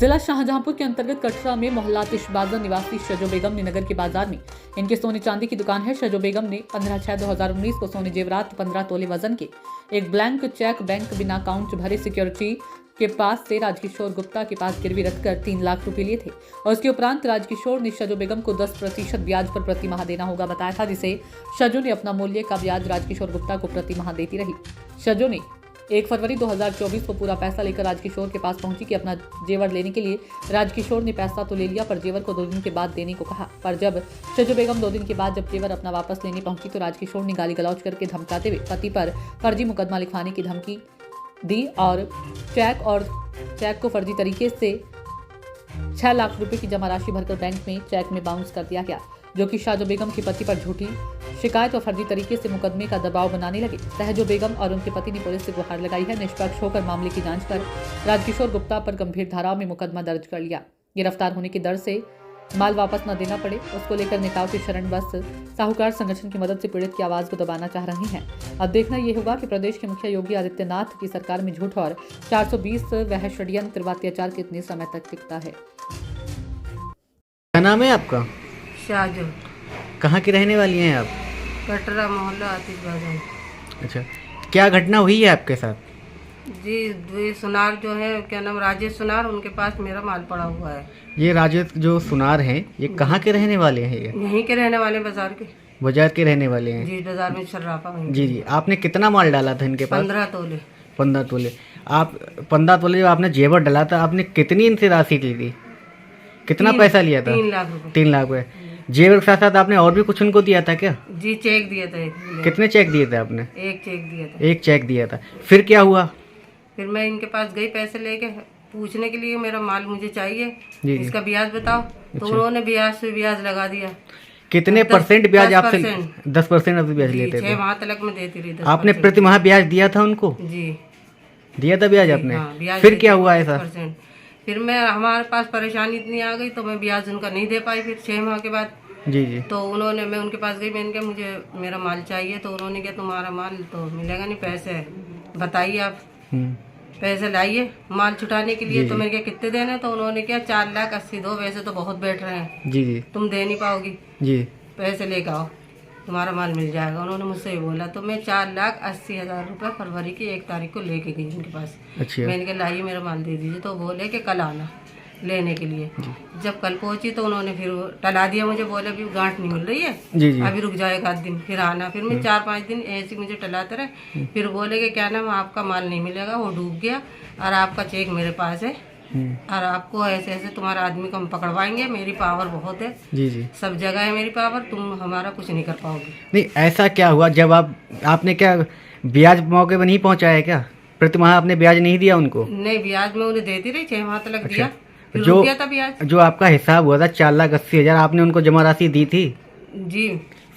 जिला शाहजहांपुर के अंतर्गत कटरा में मोहल्ला तिशबाजा निवासी शजो बेगम ने नगर के बाजार में इनके सोने चांदी की दुकान है। शजो बेगम ने 15/6/2019 को सोने जेवरात 15 तोले वजन के एक ब्लैंक चेक बैंक बिना अकाउंट भरे सिक्योरिटी के पास से राजकिशोर गुप्ता के पास गिरवी रखकर 3 लाख रुपए लिए थे और उसके उपरांत राजकिशोर ने शजो बेगम को 10% ब्याज पर प्रति माह देना होगा बताया था, जिसे शजो ने अपना मूल्य का ब्याज राजकिशोर गुप्ता को प्रति माह देती रही। शजो ने 1 फरवरी 2024 को पूरा पैसा लेकर राजकिशोर के पास पहुंची कि अपना जेवर लेने के लिए। राजकिशोर ने पैसा तो ले लिया पर जेवर को 2 दिन के बाद देने को कहा, पर जब शजो बेगम 2 दिन के बाद जब जेवर अपना वापस लेने पहुंची तो राजकिशोर ने गाली गलौज करके धमकाते हुए पति पर फर्जी मुकदमा लिखवाने की धमकी दी और चेक को फर्जी तरीके से 6 लाख रुपए की जमा राशि भरकर बैंक में चेक में बाउंस कर दिया गया, जो कि शजो बेगम के पति पर झूठी शिकायत और फर्जी तरीके से मुकदमे का दबाव बनाने लगे। शजो बेगम और उनके पति ने पुलिस से गुहार लगाई है निष्पक्ष होकर मामले की जांच कर राजकिशोर गुप्ता पर गंभीर धाराओं में मुकदमा दर्ज कर लिया। गिरफ्तार होने के डर से माल वापस न देना पड़े, उसको लेकर नेताओं की शरण बस साहूकार संगठन की मदद से पीड़ित की आवाज को दबाना चाह रहे हैं। अब देखना यह होगा कि प्रदेश के मुखिया योगी आदित्यनाथ की सरकार में झूठ और 420 वह षड्यंत्र व अत्याचार कितने समय तक टिकता है। क्या नाम है आपका? शाहजो। कहाँ की रहने वाली हैं आप? कटरा मोहल्ला तिशबाजा। अच्छा, क्या घटना हुई है आपके साथ? जी, ये सुनार जो है, क्या नाम, राजेश सुनार, उनके पास मेरा माल पड़ा हुआ है। ये राजेश जो सुनार हैं, ये कहाँ के रहने वाले हैं? ये यहीं के रहने वाले, बाजार के। बाजार के रहने वाले हैं? जी, बाजार में शर्राफा। जी जी। आपने कितना माल डाला था इनके पास? 15 तोले। 15 तोले। आप 15 तोले जब आपने जेवर डाला था, आपने कितनी इनसे राशि ली थी? कितना पैसा लिया था? 3 लाख रुपए। 3 लाख रुपए। जेवर के साथ साथ आपने और भी कुछ उनको दिया था क्या? जी, चेक दिया था। कितने चेक दिए थे आपने? एक चेक दिया था। एक चेक दिया था। फिर क्या हुआ? फिर मैं इनके पास गई पैसे लेके, पूछने के लिए मेरा माल मुझे चाहिए, जी। इसका ब्याज बताओ। तो उन्होंने ब्याज से ब्याज लगा दिया। कितने परसेंट ब्याज आपसे? 10% आपसे ब्याज लेते थे? 6 माह तक मैं देती रही। आपने प्रति माह ब्याज दिया था उनको? जी, दिया था ब्याज आपने? हाँ, ब्याज फिर क्या हुआ ऐसा? फिर मैं, हमारे पास परेशानी इतनी आ गई तो मैं ब्याज उनका नहीं दे पाई। फिर 6 माह के बाद जी जी। तो उन्होंने, मैं उनके पास गई, मैंने कहा मुझे मेरा माल चाहिए। तो उन्होंने कहा तुम्हारा माल तो मिलेगा नहीं, पैसे बताइए आप। पैसे लाइए माल छुटाने के लिए। तो मैंने कहा कितने देने? तो उन्होंने कहा 4,80,000 दो, वैसे तो बहुत बैठ रहे हैं जी जी, तुम दे नहीं पाओगी जी, पैसे लेकर आओ, तुम्हारा माल मिल जाएगा। उन्होंने मुझसे ये बोला। तो मैं 4,80,000 रुपये फरवरी की 1 तारीख को लेके गई उनके पास। अच्छा। मैंने कहा लाइए मेरा माल दे दीजिए। तो बोले कि कल आना लेने के लिए। जब कल पहुंची तो उन्होंने फिर टला दिया मुझे, बोले अभी गांठ नहीं मिल रही है, जी जी, अभी रुक जाओ 1 आध दिन फिर आना। फिर मैं 4-5 दिन ऐसे मुझे टलाते रहे। फिर बोले कि क्या नाम, आपका माल नहीं मिलेगा, वो डूब गया और आपका चेक मेरे पास है और आपको ऐसे ऐसे तुम्हारा आदमी को हम पकड़वाएंगे, मेरी पावर बहुत है, जी जी, सब जगह है मेरी पावर, तुम हमारा कुछ नहीं कर पाओगे। नहीं ऐसा क्या हुआ जब आपने क्या ब्याज मौके पर नहीं पहुंचाया क्या? प्रति माह आपने ब्याज नहीं दिया उनको? नहीं, ब्याज में उन्हें देती रही, 6 माह तक दिया। फिर जो रुक गया था ब्याज। जो आपका हिसाब हुआ था 4,80,000, आपने उनको जमा राशि दी थी? जी।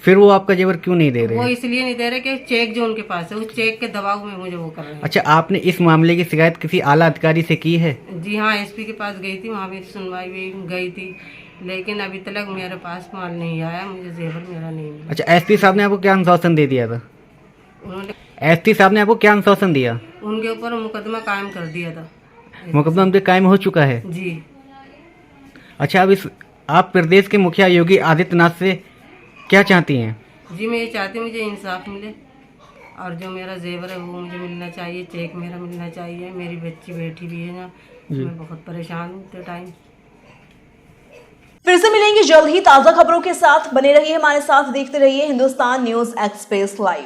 फिर वो आपका जेवर क्यों नहीं दे रहे? वो इसलिए नहीं दे रहे कि चेक जो उनके पास है, उस चेक के दबाव में मुझे वो कर रहे हैं। अच्छा, आपने इस मामले की शिकायत किसी आला अधिकारी से की है? जी हाँ, एसपी के पास गई थी, वहाँ मेरी सुनवाई भी गई थी, लेकिन अभी तक मेरे पास माल नहीं आया, मुझे जेवर मेरा नहीं मिला। अच्छा, एसपी साहब ने आपको क्या आश्वासन दे दिया था? उन्होंने, एसपी साहब ने आपको क्या आश्वासन दिया? उनके ऊपर मुकदमा कायम कर दिया था। मुकदमा उनके कायम हो चुका है? जी। अच्छा, अब आप प्रदेश के मुखिया योगी आदित्यनाथ से क्या चाहती हैं? जी, मैं ये चाहती हूँ मुझे इंसाफ मिले और जो मेरा जेवर है वो मुझे मिलना चाहिए, चेक मेरा मिलना चाहिए। मेरी बच्ची बैठी भी है ना, मैं बहुत परेशान हूँ तो टाइम। फिर से मिलेंगे जल्द ही ताजा खबरों के साथ। बने रहिए हमारे साथ, देखते रहिए हिंदुस्तान न्यूज एक्सप्रेस लाइव।